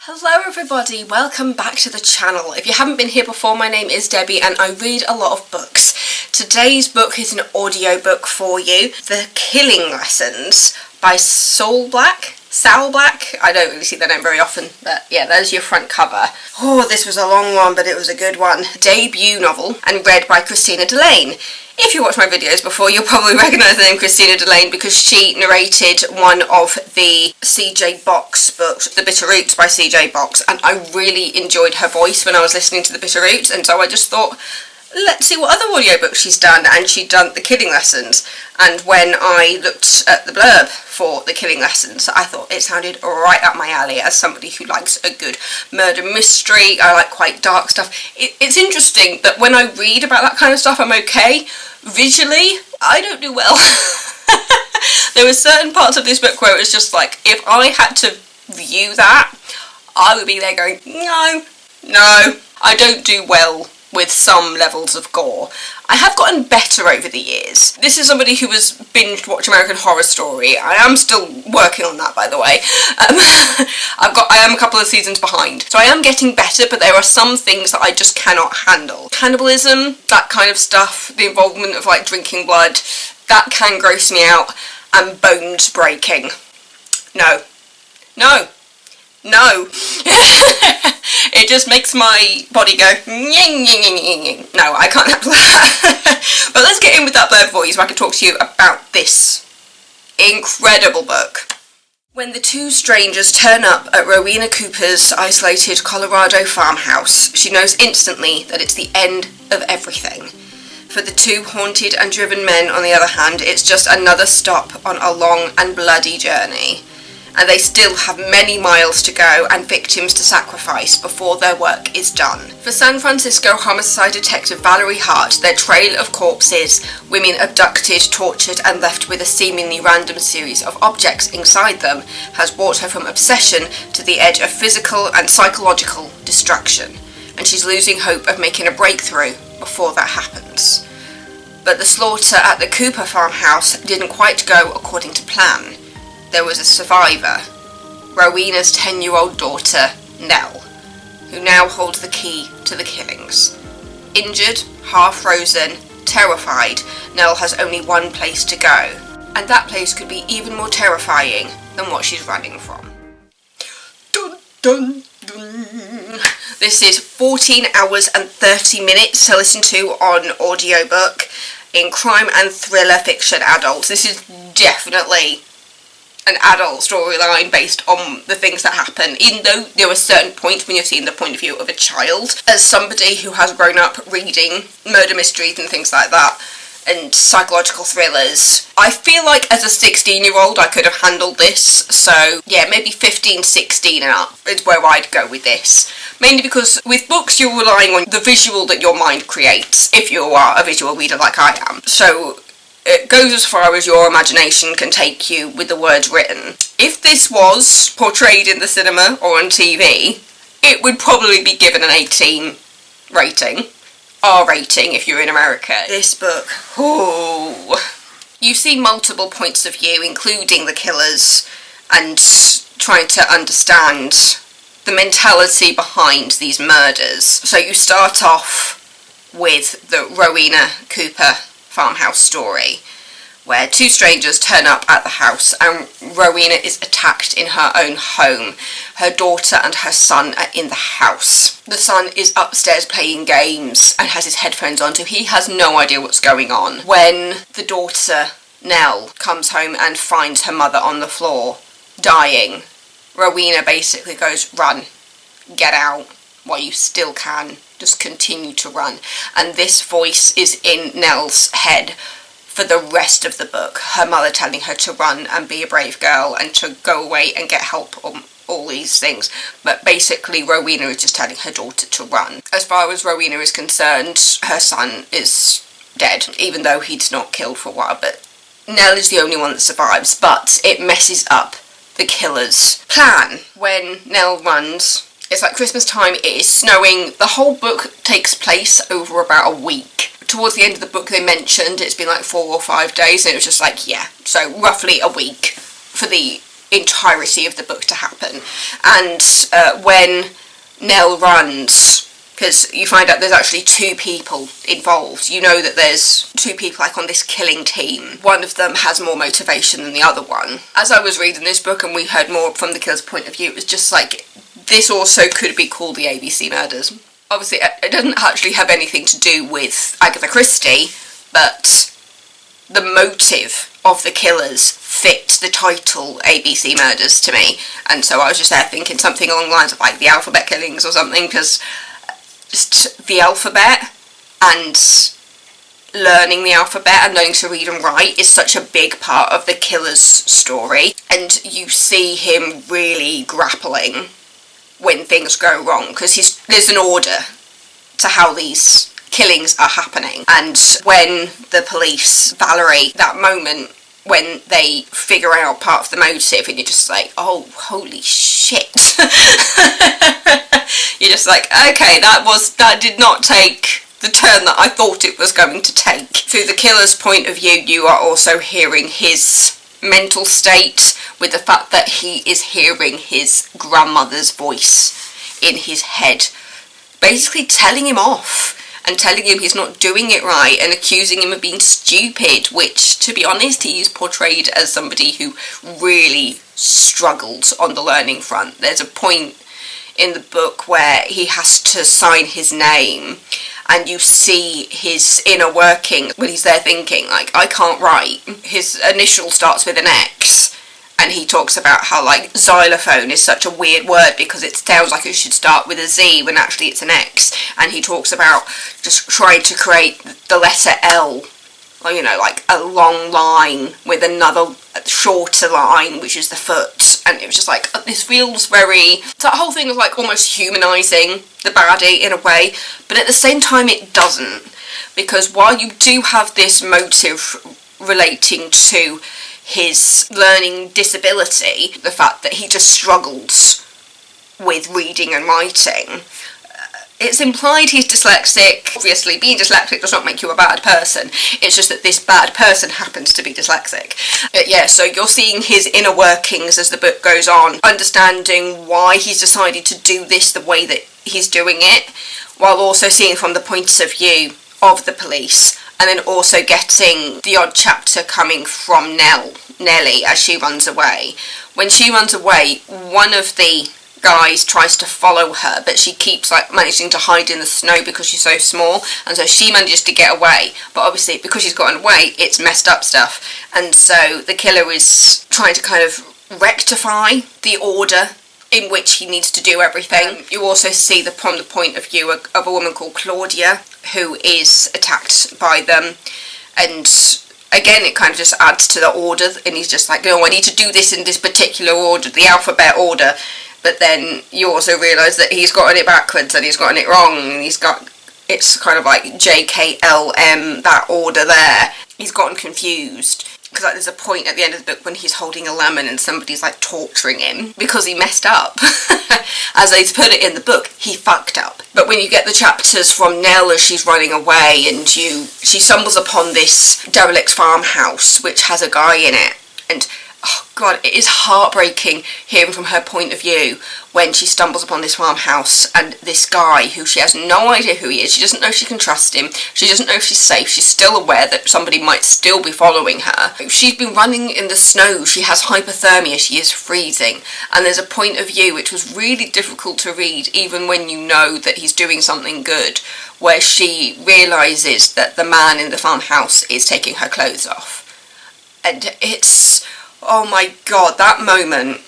Hello everybody, welcome back to the channel. If you haven't been here before, my name is Debbie and I read a lot of books. Today's book is an audiobook for you, The Killing Lessons by Saul Black. I don't really see that name very often, but yeah, there's your front cover. Oh, this was a long one, but it was a good one. Debut novel, and read by Christina Delane. If you watched my videos before, you'll probably recognise the name Christina Delane because she narrated one of the C.J. Box books, The Bitter Roots by C.J. Box, and I really enjoyed her voice when I was listening to The Bitter Roots, and so I just thought, let's see what other audiobooks she's done, and she'd done The Killing Lessons, and when I looked at the blurb for The Killing Lessons, I thought it sounded right up my alley as somebody who likes a good murder mystery. I like quite dark stuff. It's interesting that when I read about that kind of stuff, I'm okay. Visually, I don't do well. There were certain parts of this book where it was just like, if I had to view that, I would be there going, no, I don't do well with some levels of gore. I have gotten better over the years. This is somebody who has binged watch American Horror Story. I am still working on that, by the way. I am a couple of seasons behind. So I am getting better, but there are some things that I just cannot handle. Cannibalism, that kind of stuff, the involvement of like drinking blood, that can gross me out, and bones breaking. No. It just makes my body go, no, I can't handle that. But let's get in with that blurb for you so I can talk to you about this incredible book. When the two strangers turn up at Rowena Cooper's isolated Colorado farmhouse, she knows instantly that it's the end of everything. For the two haunted and driven men, on the other hand, it's just another stop on a long and bloody journey. And they still have many miles to go and victims to sacrifice before their work is done. For San Francisco homicide detective Valerie Hart, their trail of corpses, women abducted, tortured and left with a seemingly random series of objects inside them, has brought her from obsession to the edge of physical and psychological destruction. And she's losing hope of making a breakthrough before that happens. But the slaughter at the Cooper farmhouse didn't quite go according to plan. There was a survivor, Rowena's 10-year-old daughter, Nell, who now holds the key to the killings. Injured, half-frozen, terrified, Nell has only one place to go, and that place could be even more terrifying than what she's running from. Dun, dun, dun. This is 14 hours and 30 minutes to listen to on audiobook in crime and thriller fiction adults. This is definitely an adult storyline based on the things that happen, even though there are certain points when you're seeing the point of view of a child. As somebody who has grown up reading murder mysteries and things like that, and psychological thrillers, I feel like as a 16-year-old I could have handled this, so yeah, maybe 15, 16 and up is where I'd go with this. Mainly because with books you're relying on the visual that your mind creates, if you are a visual reader like I am. So it goes as far as your imagination can take you with the words written. If this was portrayed in the cinema or on TV, it would probably be given an 18 rating. R rating if you're in America. This book, oh. You see multiple points of view, including the killers, and trying to understand the mentality behind these murders. So you start off with the Rowena Cooper farmhouse story, where two strangers turn up at the house and Rowena is attacked in her own home. Her daughter and her son are in the house. The son is upstairs playing games and has his headphones on, so he has no idea what's going on. When the daughter, Nell, comes home and finds her mother on the floor, dying, Rowena basically goes, run, get out while you still can. Just continue to run. And this voice is in Nell's head for the rest of the book. Her mother telling her to run and be a brave girl and to go away and get help on all these things. But basically Rowena is just telling her daughter to run. As far as Rowena is concerned, her son is dead, even though he's not killed for a while. But Nell is the only one that survives. But it messes up the killer's plan. When Nell runs, it's like Christmas time, it is snowing. The whole book takes place over about a week. Towards the end of the book they mentioned it's been like 4 or 5 days, and it was just like, yeah, so roughly a week for the entirety of the book to happen. And when Nell runs, because you find out there's actually 2 people involved. You know that there's 2 people like on this killing team. One of them has more motivation than the other one. As I was reading this book and we heard more from the killer's point of view, it was just like, this also could be called the ABC Murders. Obviously, it doesn't actually have anything to do with Agatha Christie, but the motive of the killers fit the title ABC Murders to me. And so I was just there thinking something along the lines of like the alphabet killings or something, because just the alphabet and learning the alphabet and learning to read and write is such a big part of the killer's story, and you see him really grappling when things go wrong, because there's an order to how these killings are happening. And when the police, Valerie, that moment when they figure out part of the motive and you're just like, oh, holy shit. You're just like, okay, that did not take the turn that I thought it was going to take. Through the killer's point of view, you are also hearing his mental state, with the fact that he is hearing his grandmother's voice in his head, basically telling him off and telling him he's not doing it right and accusing him of being stupid, which, to be honest, he is portrayed as somebody who really struggled on the learning front. There's a point in the book where he has to sign his name, and you see his inner working when he's there thinking, like, I can't write. His initial starts with an X, and he talks about how, like, xylophone is such a weird word because it sounds like it should start with a Z when actually it's an X. And he talks about just trying to create the letter L, or, you know, like a long line with another shorter line, which is the foot. And it was just like, this feels very... That whole thing was like almost humanising the baddie in a way, but at the same time it doesn't. Because while you do have this motive relating to his learning disability, the fact that he just struggles with reading and writing, it's implied he's dyslexic. Obviously, being dyslexic does not make you a bad person. It's just that this bad person happens to be dyslexic. But yeah, so you're seeing his inner workings as the book goes on, understanding why he's decided to do this the way that he's doing it, while also seeing from the point of view of the police, and then also getting the odd chapter coming from Nellie as she runs away. When she runs away, one of the guys tries to follow her, but she keeps like managing to hide in the snow because she's so small, and so she manages to get away. But obviously, because she's gotten away, it's messed up stuff, and so the killer is trying to kind of rectify the order in which he needs to do everything. You also see from the point of view of a woman called Claudia, who is attacked by them, and again, it kind of just adds to the order, and he's just like, no, I need to do this in this particular order, the alphabet order. But then you also realise that he's gotten it backwards and he's gotten it wrong, and it's kind of like JKLM, that order there. He's gotten confused. Because like, there's a point at the end of the book when he's holding a lemon and somebody's like torturing him because he messed up. As they put it in the book, he fucked up. But when you get the chapters from Nell as she's running away, and she stumbles upon this derelict farmhouse which has a guy in it, and oh god, it is heartbreaking hearing from her point of view when she stumbles upon this farmhouse and this guy who she has no idea who he is. She doesn't know if she can trust him. She doesn't know if she's safe. She's still aware that somebody might still be following her. She's been running in the snow. She has hypothermia. She is freezing. And there's a point of view which was really difficult to read, even when you know that he's doing something good, where she realises that the man in the farmhouse is taking her clothes off. And it's... oh my god, that moment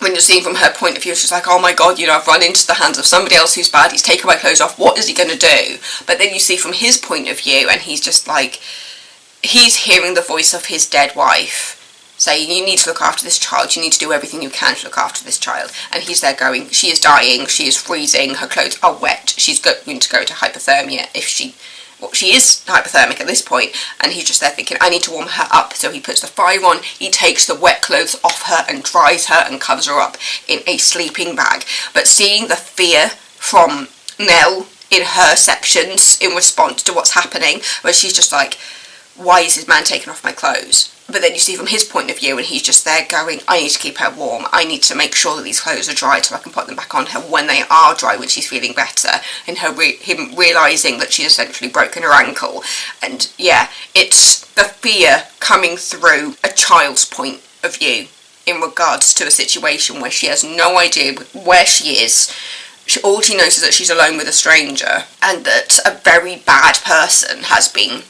when you're seeing from her point of view, she's like, oh my god, you know, I've run into the hands of somebody else who's bad, he's taken my clothes off, what is he going to do? But then you see from his point of view, and he's just like, he's hearing the voice of his dead wife saying, you need to look after this child, you need to do everything you can to look after this child. And he's there going, she is dying, she is freezing, her clothes are wet, she's going to go to hypothermia if she... well, she is hypothermic at this point, and he's just there thinking, I need to warm her up. So he puts the fire on, he takes the wet clothes off her and dries her and covers her up in a sleeping bag. But seeing the fear from Nell in her sections in response to what's happening, where she's just like, why is this man taking off my clothes? But then you see from his point of view, and he's just there going, I need to keep her warm. I need to make sure that these clothes are dry so I can put them back on her when they are dry, when she's feeling better. And him realising that she's essentially broken her ankle. And yeah, it's the fear coming through a child's point of view in regards to a situation where she has no idea where she is. All she knows is that she's alone with a stranger, and that a very bad person has been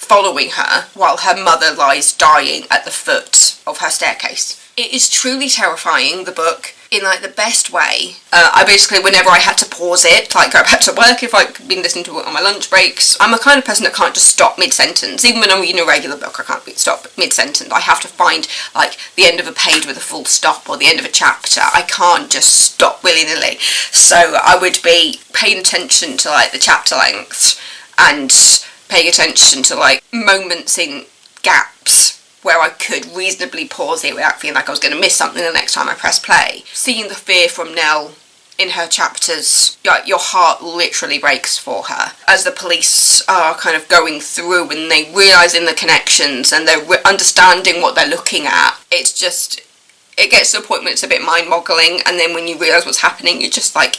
following her while her mother lies dying at the foot of her staircase. It is truly terrifying, the book, in like the best way. I basically, whenever I had to pause it, like go back to work, if I've been listening to it on my lunch breaks, I'm a kind of person that can't just stop mid-sentence. Even when I'm reading a regular book, I can't stop mid-sentence. I have to find like the end of a page with a full stop, or the end of a chapter. I can't just stop willy-nilly. So I would be paying attention to like the chapter lengths, and paying attention to like moments in gaps where I could reasonably pause it without feeling like I was going to miss something the next time I press play. Seeing the fear from Nell in her chapters, your heart literally breaks for her. As the police are kind of going through and they realising the connections and they're understanding what they're looking at, it's just, it gets to a point where it's a bit mind-boggling, and then when you realise what's happening, you're just like,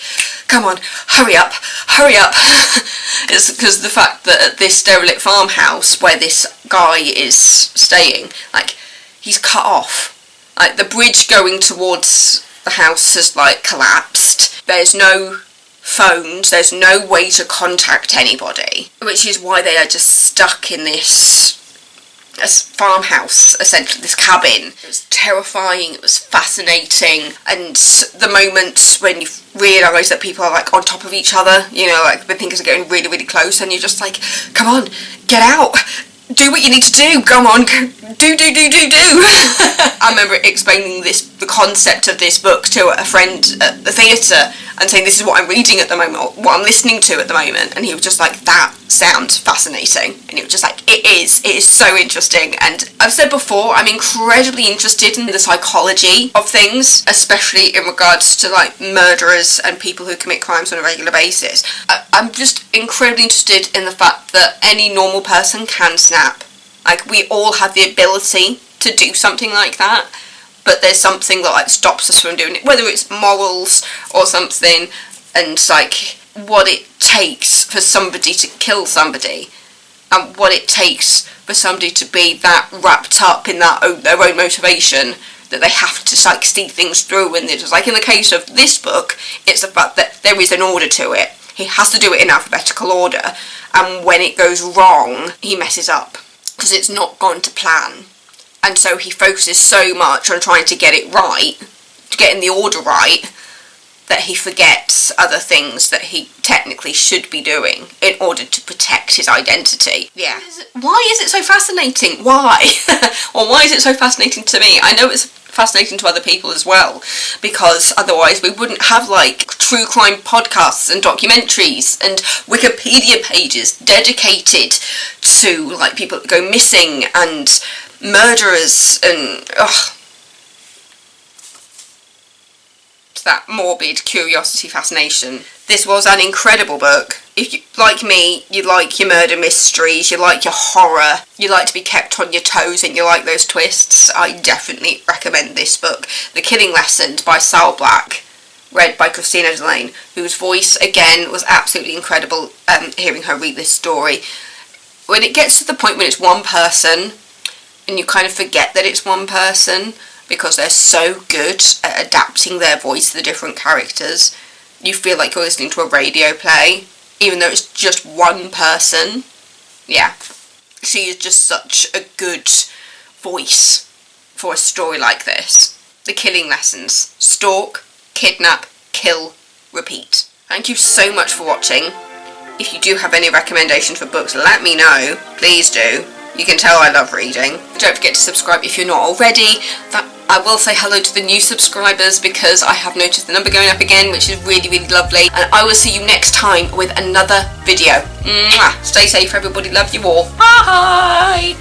come on, hurry up, hurry up. It's because the fact that at this derelict farmhouse where this guy is staying, like, he's cut off. Like, the bridge going towards the house has, like, collapsed. There's no phones, there's no way to contact anybody, which is why they are just stuck in this farmhouse, essentially, this cabin. It was terrifying, it was fascinating, and the moments when you realise that people are like on top of each other, you know, like when things are getting really, really close, and you're just like, come on, get out, do what you need to do, come on, do. I remember explaining the concept of this book to a friend at the theatre, and saying this is what I'm reading at the moment, or what I'm listening to at the moment, and he was just like, that sounds fascinating. And he was just like, it is so interesting. And I've said before, I'm incredibly interested in the psychology of things, especially in regards to like murderers and people who commit crimes on a regular basis. I'm just incredibly interested in the fact that any normal person can snap. Like, we all have the ability to do something like that, but there's something that like stops us from doing it, whether it's morals or something, and like what it takes for somebody to kill somebody, and what it takes for somebody to be that wrapped up in their own motivation that they have to like see things through. And it's like in the case of this book, it's the fact that there is an order to it. He has to do it in alphabetical order, and when it goes wrong, he messes up because it's not gone to plan. And so he focuses so much on trying to get it right, to getting the order right, that he forgets other things that he technically should be doing in order to protect his identity. Yeah. Why is it so fascinating? Why? Or why is it so fascinating to me? I know it's fascinating to other people as well, because otherwise we wouldn't have like true crime podcasts and documentaries and Wikipedia pages dedicated to like people that go missing and murderers and that morbid curiosity, fascination. This was an incredible book. If you, like me, you like your murder mysteries, you like your horror, you like to be kept on your toes, and you like those twists, I definitely recommend this book. The Killing Lessons by Saul Black, read by Christina Delane, whose voice, again, was absolutely incredible, hearing her read this story. When it gets to the point when it's one person, and you kind of forget that it's one person, because they're so good at adapting their voice to the different characters, you feel like you're listening to a radio play, even though it's just one person. Yeah, she is just such a good voice for a story like this. The Killing Lessons. Stalk, kidnap, kill, repeat. Thank you so much for watching. If you do have any recommendations for books, let me know. Please do. You can tell I love reading. Don't forget to subscribe if you're not already. I will say hello to the new subscribers because I have noticed the number going up again, which is really, really lovely. And I will see you next time with another video. Mwah! Stay safe, everybody. Love you all. Bye!